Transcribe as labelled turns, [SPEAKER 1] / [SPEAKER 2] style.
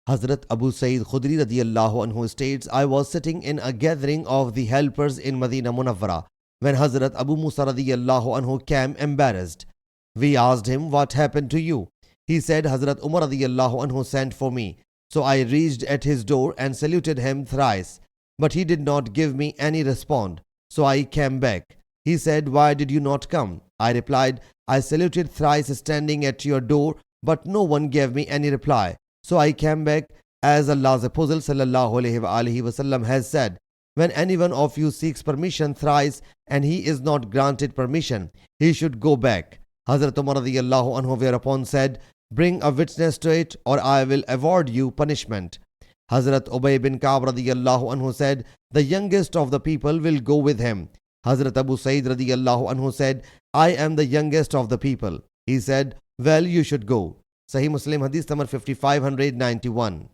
[SPEAKER 1] Hazrat Abu Sayyid Khudri radiyallahu anhu states, I was sitting in a gathering of the helpers in Medina Munawwara when Hazrat Abu Musa radiyallahu anhu came embarrassed. We asked him, what happened to you? He said, Hazrat Umar radiyallahu anhu sent for me. So I reached at his door and saluted him thrice. But he did not give me any response. So I came back. He said, why did you not come? I replied, I saluted thrice standing at your door, but no one gave me any reply. So I came back, as Allah's Apostle sallallahu alaihi wasallam has said, when any one of you seeks permission thrice and he is not granted permission, he should go back. Hazrat Umar radiyallahu anhu whereupon said, bring a witness to it or I will award you punishment. Hazrat Ubay bin Ka'b radiyallahu anhu said, the youngest of the people will go with him. Hazrat Abu Sayyid radiyallahu anhu said, I am the youngest of the people. He said, well, you should go. Sahih Muslim Hadees number 5591.